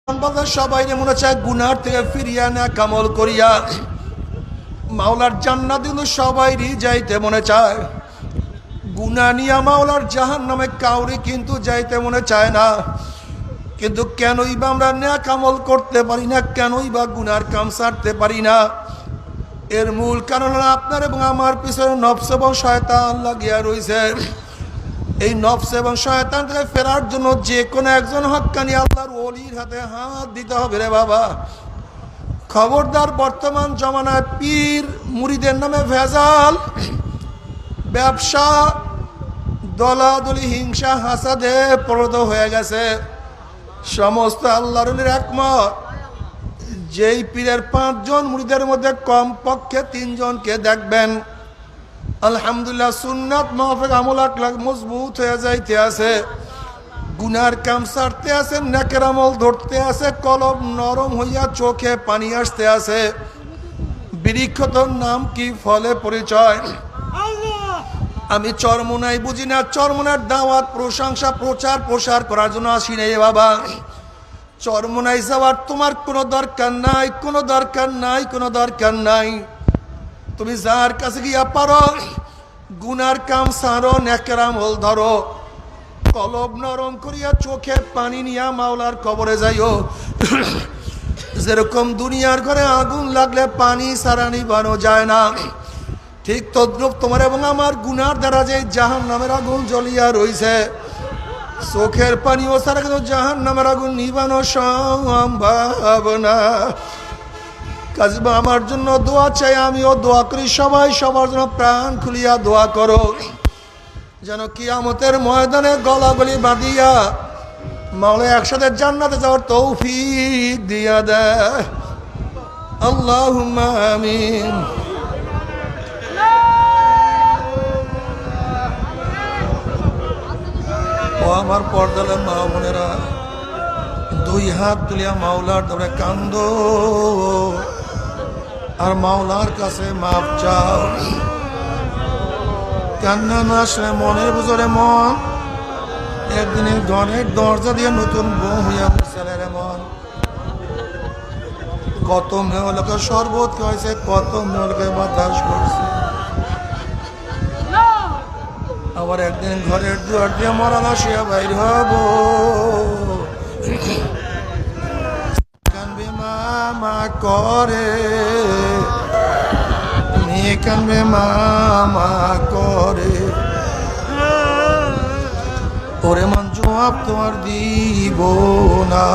সবাই মনে চায় গুনার থেকে ফিরিয়া না কামল করিয়া মাওলার জান্নাত কিন্তু সবাইরই যাইতে মনে চায়। গুনা নিয়া মাওলার জাহান্নামে কাউরি কিন্তু যাইতে মনে চায় না। কিন্তু কেনই বা আমরা নেক আমল করতে পারি না, কেনই বা গুনার কাম ছাড়তে পারি না? এর মূল কারণ হলো আপনার এবং আমার পিছনে নফস এবং শয়তান লাগিয়া রয়েছে। এই নফস এবং শয়তান থেকে ফেরার জন্য যে কোনো একজন হক্কানি আল্লাহর ওলির হাতে হাত দিতে হবে রে বাবা। খবরদার, বর্তমান জমানায় পীর মুরিদের নামে ভেজাল, ব্যবসা, দলাদলি, হিংসা, হাসাদে প্রদ হয়ে গেছে। সমস্ত আল্লাহর ওলির একমত, যেই পীরের 5 জন মুরিদের মধ্যে কমপক্ষে 3 জনকে দেখবেন আলহামদুলিল্লাহ সুন্নাত মাহফিক আমল আকলাক মজবুত হয়ে যাইতে আছে, গুনার কাম ছাড়তে আছে, নেকের আমল ধরতে আছে, কলব নরম হইয়া চোখে পানি আসতে আছে। বৃক্ষতর নাম কি, ফলে পরিচয়। আমি চরমোনাই বুঝি না, চরমোনার দাওয়াত, প্রশংসা, প্রচার প্রসার করার জন্য আসি নাই বাবা। চরমোনাই যাওয়ার তোমার কোনো দরকার নাই, কোনো দরকার নাই, কোনো দরকার নাই। তুমি যার কাছে গিয়া পারো গুনার কাম সারো, নেকের আমল ধরো, কলব নরম করিয়া চোখে পানি নিয়া মাওলার কবরে যাইও। যেরকম দুনিয়ার ঘরে আগুন লাগলে পানি সারা নিবানো যায় না, ঠিক তদ্রুপ তোমার এবং আমার গুনার দ্বারা যে জাহান্নামের আগুন জ্বলিয়া রইছে, চোখের পানিও সারা কিন্তু জাহান্নামের আগুন নিবানো সম্ভব না। কাজবা আমার জন্য দোয়া চাই, আমিও দোয়া করি, সবাই সবার জন্য প্রাণ খুলিয়া দোয়া করো, যেন কিয়ামতের ময়দানে গলাগলি বাঁধিয়া মাওলা একসাথে জান্নাতে যাওয়ার তৌফিক দিয়া দেয়। আল্লাহুম্মা আমিন। ও আমার পর্দালে মা বোনেরা, 2 হাত তুলিয়া মাওলার দরে কান্দো আর মাওলার কাছে মাপ চাও। কান্না না আসলে মনের বুঝরে মন একদিনে ঘরের দরজা দিয়ে নতুন বউ হইয়া উঠছে রে মন। কত মেয়েলোকে শরবত খাইছে, কত মেয়েলোকে বাতাস করছে, আবার একদিন ঘরের দুয়ার দিয়ে মরা লাশিয়া বাইর হব। কানবে মামা করে, মেয়ে কানবে মামা করে, ওরে মন জবাব তোমার দিব না।